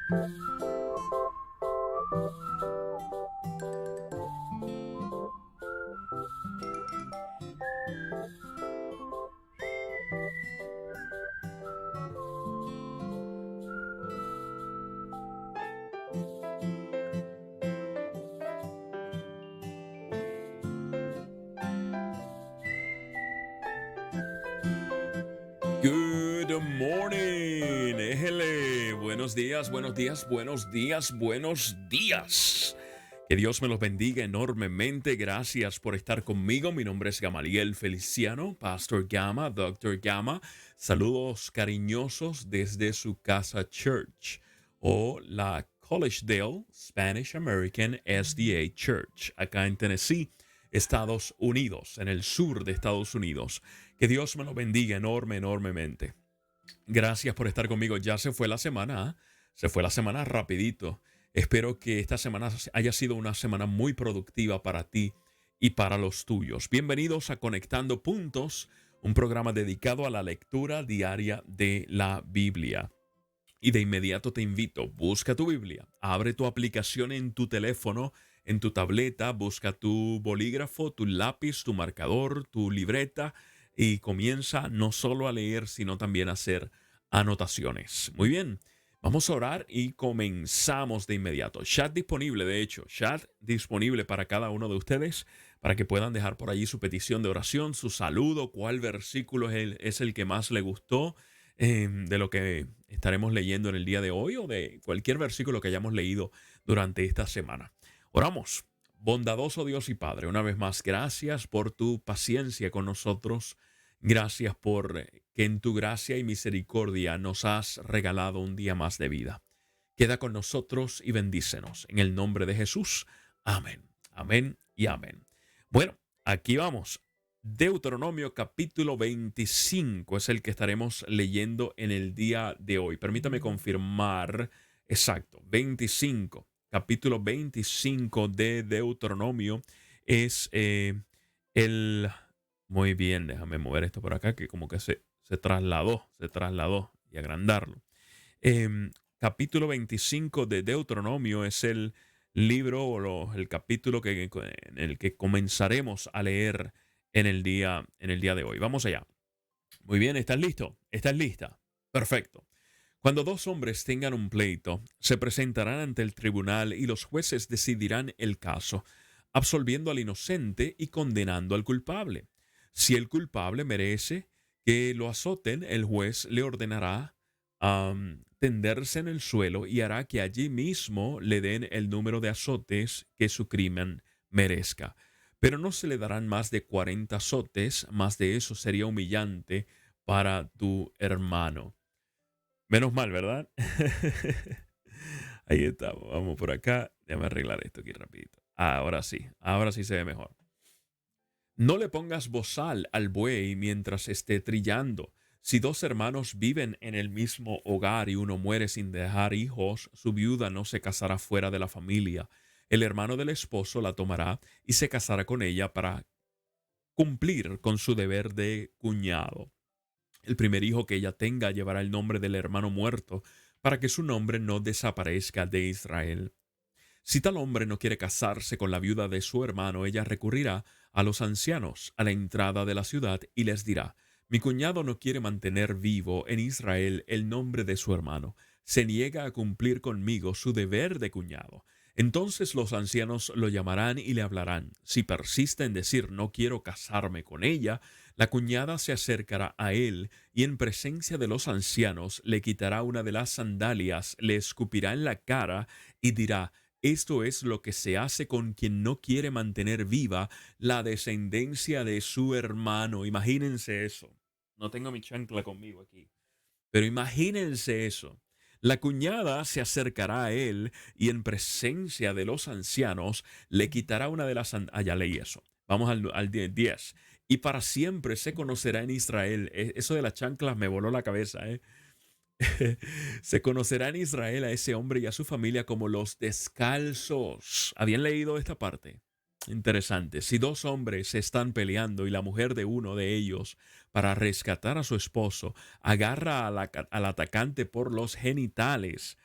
Good morning, éjele. Buenos días, buenos días, buenos días, buenos días. Que Dios me los bendiga enormemente. Gracias por estar conmigo. Mi nombre es Gamaliel Feliciano, Pastor Gama, Doctor Gama. Saludos cariñosos desde su casa Church o la Collegedale Spanish American SDA Church, acá en Tennessee, Estados Unidos, en el sur de Estados Unidos. Que Dios me lo bendiga enormemente. Gracias por estar conmigo. Ya se fue la semana, ¿ah? Se fue la semana rapidito. Espero que esta semana haya sido una semana muy productiva para ti y para los tuyos. Bienvenidos a Conectando Puntos, un programa dedicado a la lectura diaria de la Biblia. Y de inmediato te invito, busca tu Biblia, abre tu aplicación en tu teléfono, en tu tableta, busca tu bolígrafo, tu lápiz, tu marcador, tu libreta y comienza no solo a leer, sino también a hacer anotaciones. Muy bien, vamos a orar y comenzamos de inmediato. Chat disponible, de hecho, chat disponible para cada uno de ustedes, para que puedan dejar por allí su petición de oración, su saludo, cuál versículo es el que más le gustó de lo que estaremos leyendo en el día de hoy o de cualquier versículo que hayamos leído durante esta semana. Oramos. Bondadoso Dios y Padre, una vez más, gracias por tu paciencia con nosotros. Gracias por que en tu gracia y misericordia nos has regalado un día más de vida. Queda con nosotros y bendícenos. En el nombre de Jesús. Amén. Amén y amén. Bueno, aquí vamos. Deuteronomio capítulo 25 es el que estaremos leyendo en el día de hoy. Permítame confirmar. Exacto, 25. Capítulo 25 de Deuteronomio es el... Muy bien, déjame mover esto por acá, que como que se trasladó y agrandarlo. Capítulo 25 de Deuteronomio es el libro o el capítulo en el que comenzaremos a leer en el día de hoy. Vamos allá. Muy bien, ¿estás listo? ¿Estás lista? Perfecto. Cuando dos hombres tengan un pleito, se presentarán ante el tribunal y los jueces decidirán el caso, absolviendo al inocente y condenando al culpable. Si el culpable merece que lo azoten, el juez le ordenará tenderse en el suelo y hará que allí mismo le den el número de azotes que su crimen merezca. Pero no se le darán más de 40 azotes, más de eso sería humillante para tu hermano. Menos mal, ¿verdad? Ahí estamos. Vamos por acá. Déjame arreglar esto aquí rapidito. Ahora sí se ve mejor. No le pongas bozal al buey mientras esté trillando. Si dos hermanos viven en el mismo hogar y uno muere sin dejar hijos, su viuda no se casará fuera de la familia. El hermano del esposo la tomará y se casará con ella para cumplir con su deber de cuñado. El primer hijo que ella tenga llevará el nombre del hermano muerto, para que su nombre no desaparezca de Israel. Si tal hombre no quiere casarse con la viuda de su hermano, ella recurrirá a los ancianos a la entrada de la ciudad y les dirá: mi cuñado no quiere mantener vivo en Israel el nombre de su hermano. Se niega a cumplir conmigo su deber de cuñado. Entonces los ancianos lo llamarán y le hablarán. Si persiste en decir no quiero casarme con ella, la cuñada se acercará a él y en presencia de los ancianos le quitará una de las sandalias, le escupirá en la cara y dirá: esto es lo que se hace con quien no quiere mantener viva la descendencia de su hermano. Imagínense eso. No tengo mi chancla conmigo aquí. Pero imagínense eso. La cuñada se acercará a él y en presencia de los ancianos le quitará una de las sandalias. Ya leí eso. Vamos al 10. Y para siempre se conocerá en Israel. Eso de las chanclas me voló la cabeza, ¿eh? Se conocerá en Israel a ese hombre y a su familia como los descalzos. ¿Habían leído esta parte? Interesante. Si dos hombres se están peleando y la mujer de uno de ellos, para rescatar a su esposo, agarra al atacante por los genitales,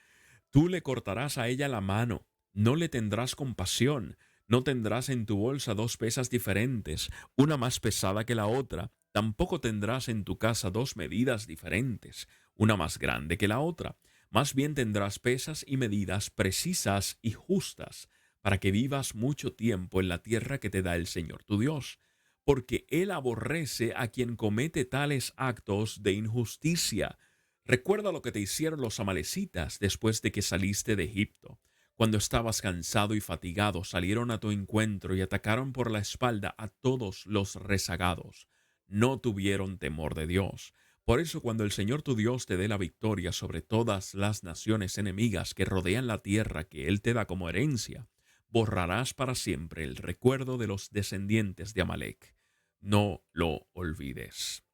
Tú le cortarás a ella la mano, no le tendrás compasión, no tendrás en tu bolsa dos pesas diferentes, una más pesada que la otra, tampoco tendrás en tu casa dos medidas diferentes, una más grande que la otra. Más bien tendrás pesas y medidas precisas y justas, para que vivas mucho tiempo en la tierra que te da el Señor tu Dios, porque Él aborrece a quien comete tales actos de injusticia. Recuerda lo que te hicieron los amalecitas después de que saliste de Egipto. Cuando estabas cansado y fatigado, salieron a tu encuentro y atacaron por la espalda a todos los rezagados. No tuvieron temor de Dios. Por eso cuando el Señor tu Dios te dé la victoria sobre todas las naciones enemigas que rodean la tierra que Él te da como herencia, borrarás para siempre el recuerdo de los descendientes de Amalec. No lo olvides.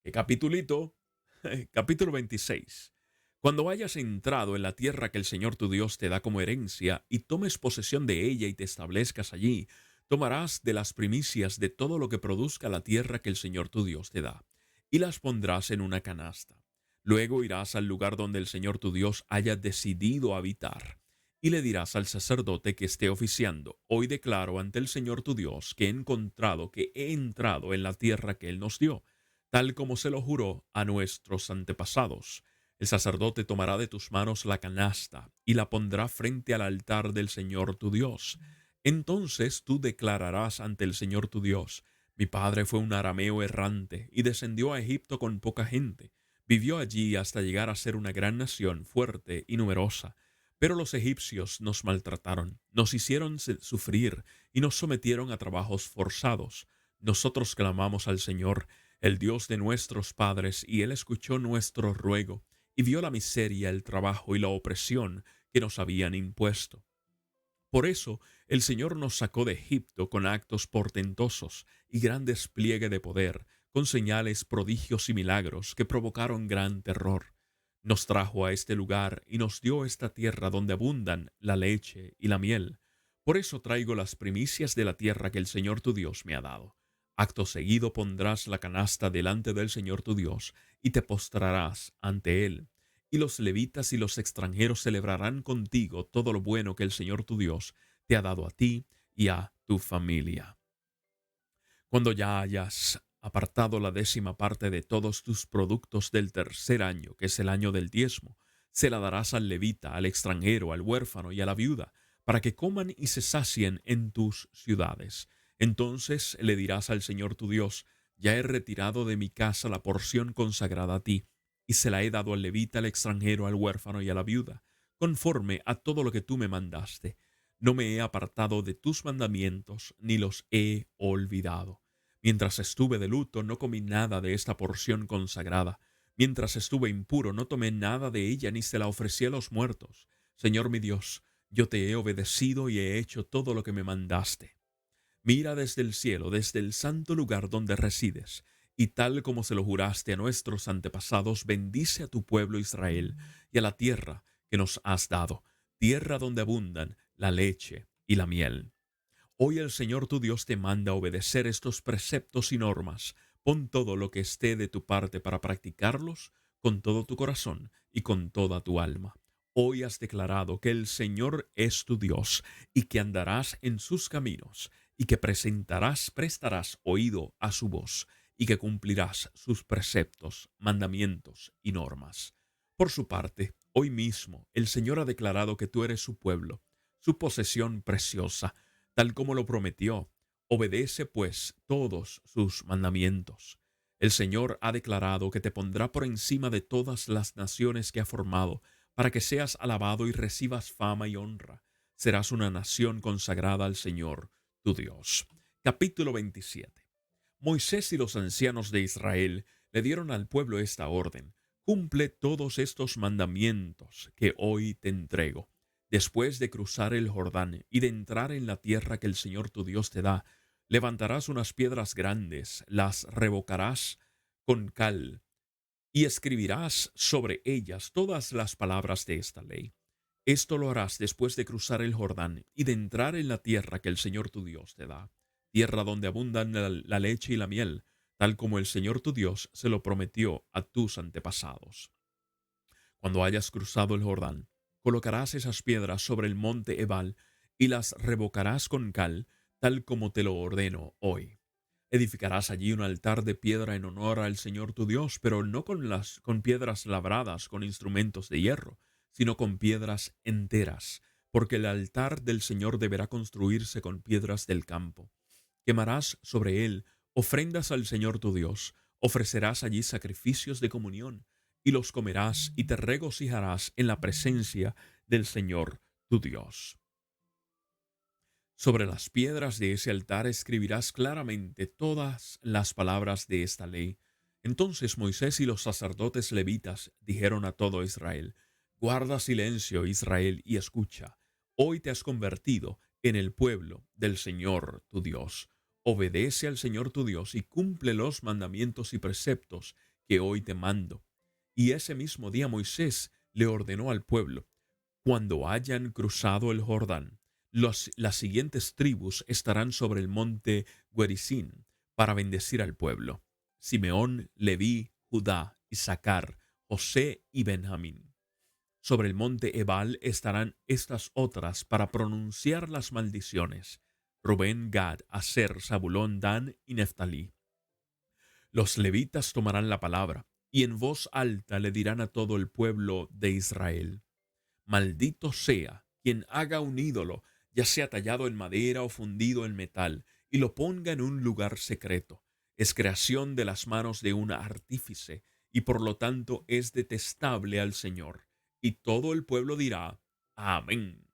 ¿Qué capitulito? Capítulo 26. Cuando hayas entrado en la tierra que el Señor tu Dios te da como herencia y tomes posesión de ella y te establezcas allí, tomarás de las primicias de todo lo que produzca la tierra que el Señor tu Dios te da, y las pondrás en una canasta. Luego irás al lugar donde el Señor tu Dios haya decidido habitar, y le dirás al sacerdote que esté oficiando: hoy declaro ante el Señor tu Dios que he entrado en la tierra que Él nos dio, tal como se lo juró a nuestros antepasados. El sacerdote tomará de tus manos la canasta y la pondrá frente al altar del Señor tu Dios. Entonces tú declararás ante el Señor tu Dios: mi padre fue un arameo errante y descendió a Egipto con poca gente. Vivió allí hasta llegar a ser una gran nación, fuerte y numerosa. Pero los egipcios nos maltrataron, nos hicieron sufrir y nos sometieron a trabajos forzados. Nosotros clamamos al Señor, el Dios de nuestros padres, y Él escuchó nuestro ruego, y vio la miseria, el trabajo y la opresión que nos habían impuesto. Por eso el Señor nos sacó de Egipto con actos portentosos y gran despliegue de poder, con señales, prodigios y milagros que provocaron gran terror. Nos trajo a este lugar y nos dio esta tierra donde abundan la leche y la miel. Por eso traigo las primicias de la tierra que el Señor tu Dios me ha dado. Acto seguido pondrás la canasta delante del Señor tu Dios y te postrarás ante Él. Y los levitas y los extranjeros celebrarán contigo todo lo bueno que el Señor tu Dios te ha dado a ti y a tu familia. Cuando ya hayas apartado la décima parte de todos tus productos del tercer año, que es el año del diezmo, se la darás al levita, al extranjero, al huérfano y a la viuda, para que coman y se sacien en tus ciudades. Entonces le dirás al Señor tu Dios: ya he retirado de mi casa la porción consagrada a ti, y se la he dado al levita, al extranjero, al huérfano y a la viuda, conforme a todo lo que tú me mandaste. No me he apartado de tus mandamientos, ni los he olvidado. Mientras estuve de luto, no comí nada de esta porción consagrada. Mientras estuve impuro, no tomé nada de ella, ni se la ofrecí a los muertos. Señor mi Dios, yo te he obedecido y he hecho todo lo que me mandaste. Mira desde el cielo, desde el santo lugar donde resides, y tal como se lo juraste a nuestros antepasados, bendice a tu pueblo Israel y a la tierra que nos has dado, tierra donde abundan la leche y la miel. Hoy el Señor tu Dios te manda obedecer estos preceptos y normas. Pon todo lo que esté de tu parte para practicarlos con todo tu corazón y con toda tu alma. Hoy has declarado que el Señor es tu Dios y que andarás en sus caminos y que prestarás oído a su voz y que cumplirás sus preceptos, mandamientos y normas. Por su parte, hoy mismo el Señor ha declarado que tú eres su pueblo, su posesión preciosa, tal como lo prometió. Obedece, pues, todos sus mandamientos. El Señor ha declarado que te pondrá por encima de todas las naciones que ha formado, para que seas alabado y recibas fama y honra. Serás una nación consagrada al Señor, tu Dios. Capítulo 27. Moisés y los ancianos de Israel le dieron al pueblo esta orden: cumple todos estos mandamientos que hoy te entrego. Después de cruzar el Jordán y de entrar en la tierra que el Señor tu Dios te da, levantarás unas piedras grandes, las revocarás con cal y escribirás sobre ellas todas las palabras de esta ley. Esto lo harás después de cruzar el Jordán y de entrar en la tierra que el Señor tu Dios te da, tierra donde abundan la leche y la miel, tal como el Señor tu Dios se lo prometió a tus antepasados. Cuando hayas cruzado el Jordán, colocarás esas piedras sobre el monte Ebal y las revocarás con cal, tal como te lo ordeno hoy. Edificarás allí un altar de piedra en honor al Señor tu Dios, pero no con piedras labradas con instrumentos de hierro, sino con piedras enteras, porque el altar del Señor deberá construirse con piedras del campo. Quemarás sobre él ofrendas al Señor tu Dios, ofrecerás allí sacrificios de comunión, y los comerás y te regocijarás en la presencia del Señor tu Dios. Sobre las piedras de ese altar escribirás claramente todas las palabras de esta ley. Entonces Moisés y los sacerdotes levitas dijeron a todo Israel: Guarda silencio, Israel, y escucha. Hoy te has convertido en el pueblo del Señor tu Dios. Obedece al Señor tu Dios y cumple los mandamientos y preceptos que hoy te mando. Y ese mismo día Moisés le ordenó al pueblo: Cuando hayan cruzado el Jordán, las siguientes tribus estarán sobre el monte Gerizim para bendecir al pueblo: Simeón, Leví, Judá, Isaacar, José y Benjamín. Sobre el monte Ebal estarán estas otras para pronunciar las maldiciones: Rubén, Gad, Aser, Zabulón, Dan y Neftalí. Los levitas tomarán la palabra y en voz alta le dirán a todo el pueblo de Israel: Maldito sea quien haga un ídolo, ya sea tallado en madera o fundido en metal, y lo ponga en un lugar secreto. Es creación de las manos de un artífice, y por lo tanto es detestable al Señor. Y todo el pueblo dirá: Amén.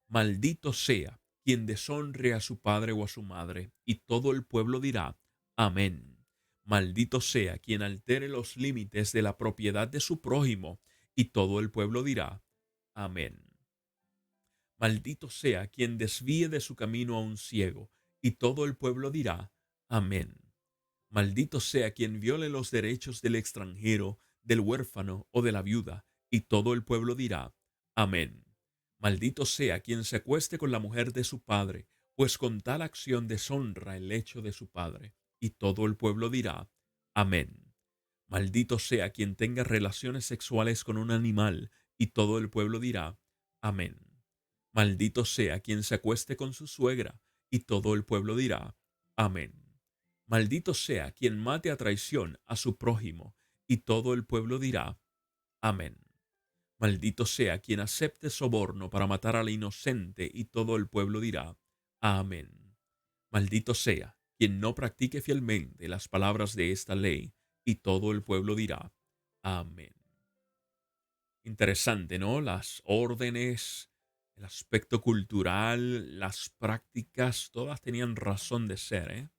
Maldito sea quien deshonre a su padre o a su madre, y todo el pueblo dirá: Amén. Maldito sea quien altere los límites de la propiedad de su prójimo, y todo el pueblo dirá: Amén. Maldito sea quien desvíe de su camino a un ciego, y todo el pueblo dirá: Amén. Maldito sea quien viole los derechos del extranjero, del huérfano o de la viuda, y todo el pueblo dirá: Amén. Maldito sea quien se acueste con la mujer de su padre, pues con tal acción deshonra el lecho de su padre, y todo el pueblo dirá: Amén. Maldito sea quien tenga relaciones sexuales con un animal, y todo el pueblo dirá: Amén. Maldito sea quien se acueste con su suegra, y todo el pueblo dirá: Amén. Maldito sea quien mate a traición a su prójimo, y todo el pueblo dirá: Amén. Maldito sea quien acepte soborno para matar al inocente, y todo el pueblo dirá: Amén. Maldito sea quien no practique fielmente las palabras de esta ley, y todo el pueblo dirá: Amén. Interesante, ¿no? Las órdenes, el aspecto cultural, las prácticas, todas tenían razón de ser, ¿eh?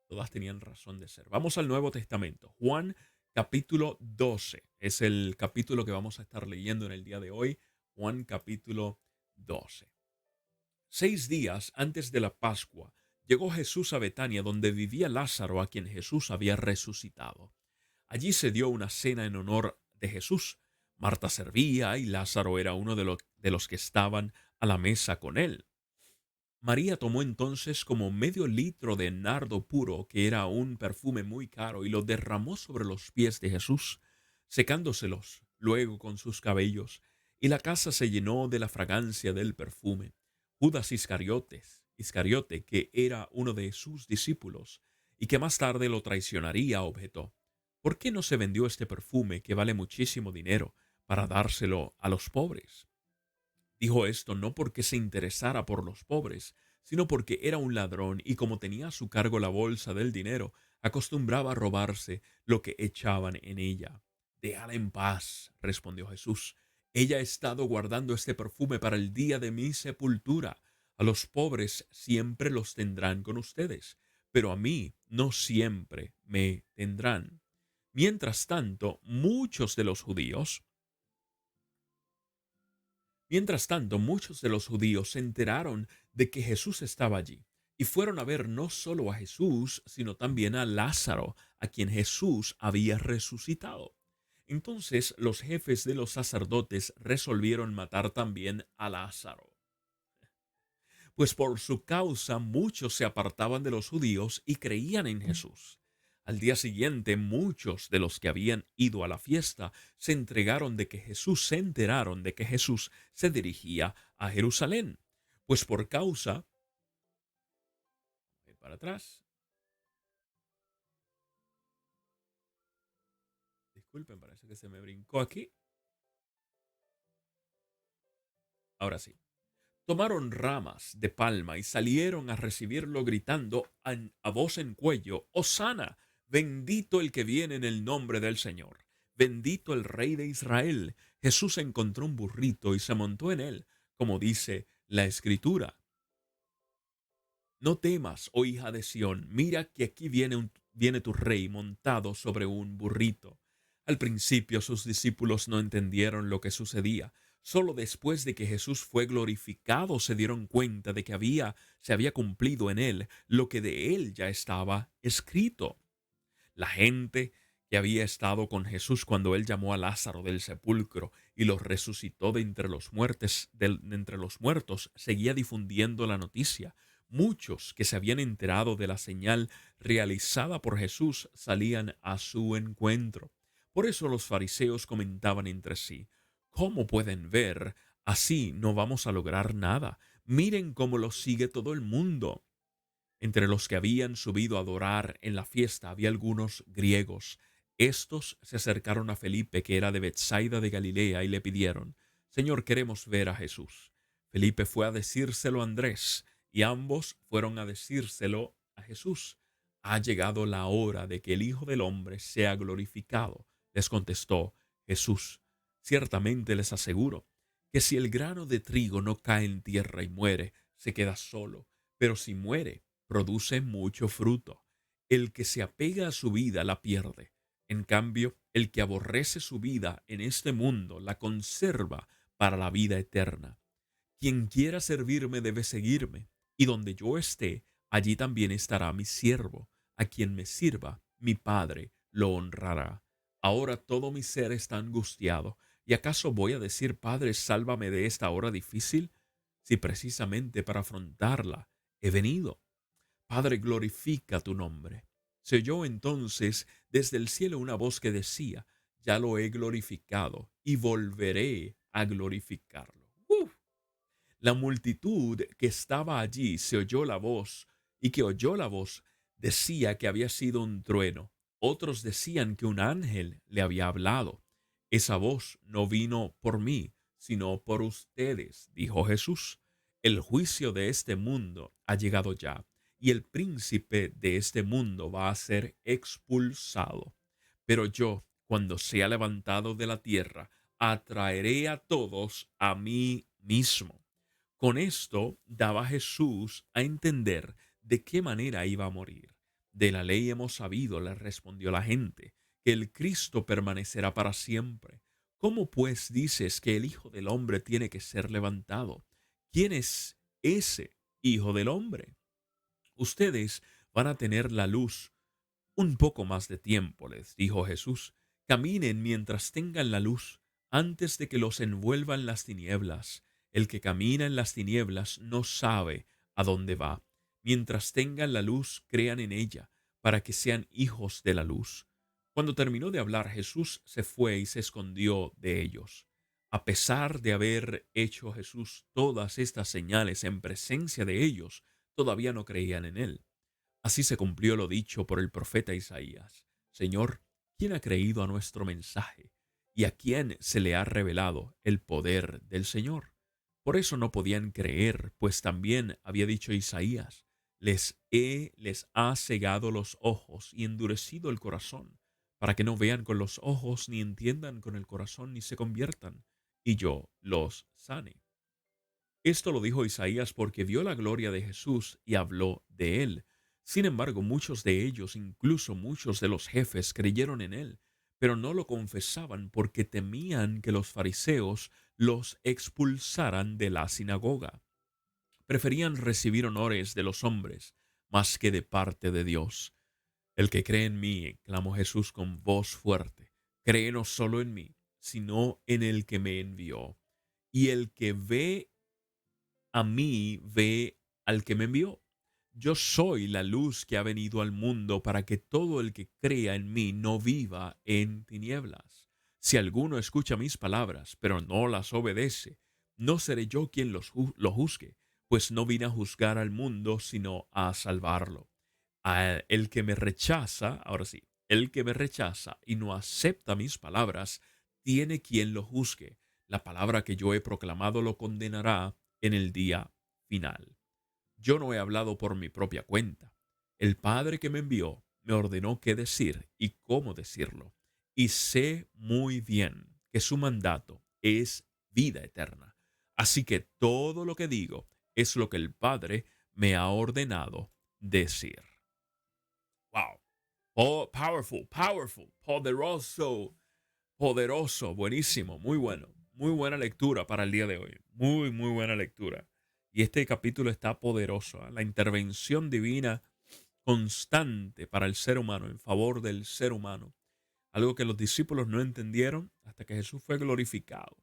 Todas tenían razón de ser. Vamos al Nuevo Testamento. Juan capítulo 12 es el capítulo que vamos a estar leyendo en el día de hoy. Juan capítulo 12. 6 días antes de la Pascua, llegó Jesús a Betania, donde vivía Lázaro, a quien Jesús había resucitado. Allí se dio una cena en honor de Jesús. Marta servía y Lázaro era uno de los que estaban a la mesa con él. María tomó entonces como medio litro de nardo puro, que era un perfume muy caro, y lo derramó sobre los pies de Jesús, secándoselos luego con sus cabellos, y la casa se llenó de la fragancia del perfume. Judas Iscariote, que era uno de sus discípulos, y que más tarde lo traicionaría, objetó: ¿Por qué no se vendió este perfume, que vale muchísimo dinero, para dárselo a los pobres? Dijo esto no porque se interesara por los pobres, sino porque era un ladrón y, como tenía a su cargo la bolsa del dinero, acostumbraba a robarse lo que echaban en ella. Déjala en paz, respondió Jesús. Ella ha estado guardando este perfume para el día de mi sepultura. A los pobres siempre los tendrán con ustedes, pero a mí no siempre me tendrán. Mientras tanto, muchos de los judíos se enteraron de que Jesús estaba allí y fueron a ver no solo a Jesús, sino también a Lázaro, a quien Jesús había resucitado. Entonces los jefes de los sacerdotes resolvieron matar también a Lázaro, pues por su causa muchos se apartaban de los judíos y creían en Jesús. Al día siguiente, muchos de los que habían ido a la fiesta se enteraron de que Jesús se dirigía a Jerusalén, pues por causa, para atrás, disculpen, parece que se me brincó aquí. Ahora sí. Tomaron ramas de palma y salieron a recibirlo gritando a voz en cuello, Hosana, bendito el que viene en el nombre del Señor, bendito el Rey de Israel. Jesús encontró un burrito y se montó en él, como dice la Escritura. No temas, oh hija de Sión, mira que aquí viene tu rey montado sobre un burrito. Al principio sus discípulos no entendieron lo que sucedía. Solo después de que Jesús fue glorificado se dieron cuenta de que se había cumplido en él lo que de él ya estaba escrito. La gente que había estado con Jesús cuando él llamó a Lázaro del sepulcro y lo resucitó de entre los muertos seguía difundiendo la noticia. Muchos que se habían enterado de la señal realizada por Jesús salían a su encuentro. Por eso los fariseos comentaban entre sí, ¿cómo pueden ver? Así no vamos a lograr nada. Miren cómo lo sigue todo el mundo. Entre los que habían subido a adorar en la fiesta había algunos griegos. Estos se acercaron a Felipe, que era de Bethsaida de Galilea, y le pidieron, Señor, queremos ver a Jesús. Felipe fue a decírselo a Andrés, y ambos fueron a decírselo a Jesús. Ha llegado la hora de que el Hijo del Hombre sea glorificado, les contestó Jesús. Ciertamente les aseguro que si el grano de trigo no cae en tierra y muere, se queda solo, pero si muere, produce mucho fruto. El que se apega a su vida la pierde. En cambio, el que aborrece su vida en este mundo la conserva para la vida eterna. Quien quiera servirme debe seguirme, y donde yo esté, allí también estará mi siervo. A quien me sirva, mi Padre lo honrará. Ahora todo mi ser está angustiado. ¿Y acaso voy a decir, Padre, sálvame de esta hora difícil? Si precisamente para afrontarla he venido. Padre, glorifica tu nombre. Se oyó entonces desde el cielo una voz que decía, ya lo he glorificado y volveré a glorificarlo. La multitud que estaba allí se oyó la voz y que oyó la voz decía que había sido un trueno. Otros decían que un ángel le había hablado. Esa voz no vino por mí, sino por ustedes, dijo Jesús. El juicio de este mundo ha llegado ya, y el príncipe de este mundo va a ser expulsado. Pero yo, cuando sea levantado de la tierra, atraeré a todos a mí mismo. Con esto daba Jesús a entender de qué manera iba a morir. De la ley hemos sabido, le respondió la gente, que el Cristo permanecerá para siempre. ¿Cómo pues dices que el Hijo del Hombre tiene que ser levantado? ¿Quién es ese Hijo del Hombre? Ustedes van a tener la luz un poco más de tiempo, les dijo Jesús. Caminen mientras tengan la luz, antes de que los envuelvan las tinieblas. El que camina en las tinieblas no sabe a dónde va. Mientras tengan la luz, crean en ella, para que sean hijos de la luz. Cuando terminó de hablar, Jesús se fue y se escondió de ellos. A pesar de haber hecho Jesús todas estas señales en presencia de ellos, todavía no creían en él. Así se cumplió lo dicho por el profeta Isaías. Señor, ¿quién ha creído a nuestro mensaje? ¿Y a quién se le ha revelado el poder del Señor? Por eso no podían creer, pues también había dicho Isaías, les ha cegado los ojos y endurecido el corazón, para que no vean con los ojos, ni entiendan con el corazón, ni se conviertan, y yo los sane. Esto lo dijo Isaías porque vio la gloria de Jesús y habló de él. Sin embargo, muchos de ellos, incluso muchos de los jefes, creyeron en él, pero no lo confesaban porque temían que los fariseos los expulsaran de la sinagoga. Preferían recibir honores de los hombres más que de parte de Dios. El que cree en mí, clamó Jesús con voz fuerte, cree no solo en mí, sino en el que me envió. Y el que ve a mí ve al que me envió. Yo soy la luz que ha venido al mundo para que todo el que crea en mí no viva en tinieblas. Si alguno escucha mis palabras, pero no las obedece, no seré yo quien lo juzgue, pues no vine a juzgar al mundo, sino a salvarlo. El que me rechaza, ahora sí, el que me rechaza y no acepta mis palabras, tiene quien lo juzgue. La palabra que yo he proclamado lo condenará en el día final. Yo no he hablado por mi propia cuenta. El Padre que me envió me ordenó qué decir y cómo decirlo. Y sé muy bien que su mandato es vida eterna. Así que todo lo que digo es lo que el Padre me ha ordenado decir. Wow. Oh, powerful, powerful, poderoso, poderoso, buenísimo, muy bueno. Muy buena lectura para el día de hoy. Muy, muy buena lectura. Y este capítulo está poderoso. La intervención divina constante para el ser humano, en favor del ser humano. Algo que los discípulos no entendieron hasta que Jesús fue glorificado.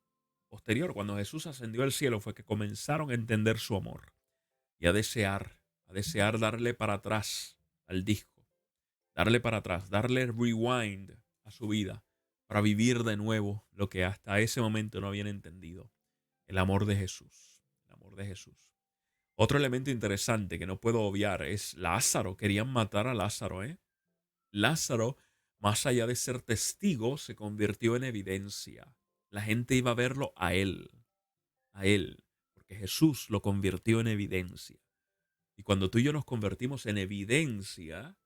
Posterior, cuando Jesús ascendió al cielo, fue que comenzaron a entender su amor y a desear darle para atrás al disco, darle para atrás, darle rewind a su vida para vivir de nuevo lo que hasta ese momento no habían entendido. El amor de Jesús, el amor de Jesús. Otro elemento interesante que no puedo obviar es Lázaro. Querían matar a Lázaro, ¿eh? Lázaro, más allá de ser testigo, se convirtió en evidencia. La gente iba a verlo a él, porque Jesús lo convirtió en evidencia. Y cuando tú y yo nos convertimos en evidencia,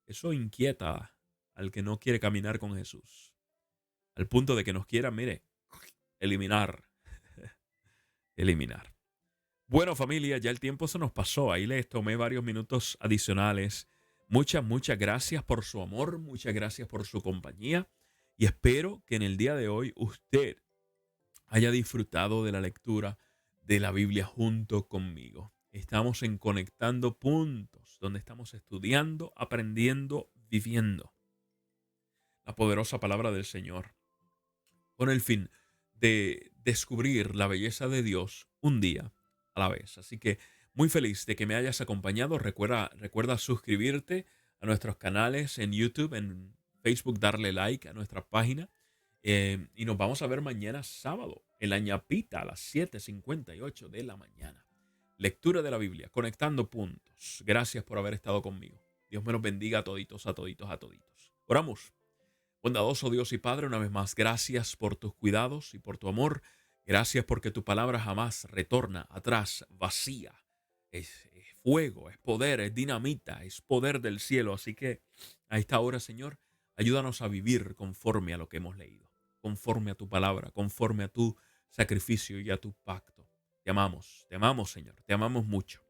eso inquieta al que no quiere caminar con Jesús. Al punto de que nos quiera, mire, eliminar. Eliminar. Bueno, familia, ya el tiempo se nos pasó. Ahí les tomé varios minutos adicionales. Muchas, muchas gracias por su amor, muchas gracias por su compañía y espero que en el día de hoy usted haya disfrutado de la lectura de la Biblia junto conmigo. Estamos en Conectando Puntos, donde estamos estudiando, aprendiendo, viviendo la poderosa palabra del Señor, con el fin de descubrir la belleza de Dios un día a la vez. Así que muy feliz de que me hayas acompañado. Recuerda suscribirte a nuestros canales en YouTube, en Facebook, darle like a nuestra página. Y nos vamos a ver mañana sábado en la ñapita a las 7:58 de la mañana. Lectura de la Biblia, conectando puntos. Gracias por haber estado conmigo. Dios me los bendiga a toditos, a toditos, a toditos. Oramos. Bondadoso Dios y Padre, una vez más, gracias por tus cuidados y por tu amor. Gracias porque tu palabra jamás retorna atrás vacía. Es fuego, es poder, es dinamita, es poder del cielo. Así que a esta hora, Señor, ayúdanos a vivir conforme a lo que hemos leído, conforme a tu palabra, conforme a tu sacrificio y a tu pacto. Te amamos, Señor, te amamos mucho.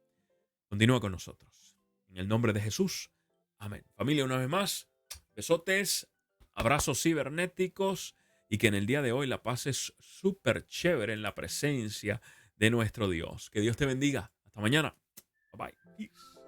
Continúa con nosotros. En el nombre de Jesús, amén. Familia, una vez más, besotes, abrazos cibernéticos y que en el día de hoy la pases súper chévere en la presencia de nuestro Dios. Que Dios te bendiga. Hasta mañana. Bye bye. Peace.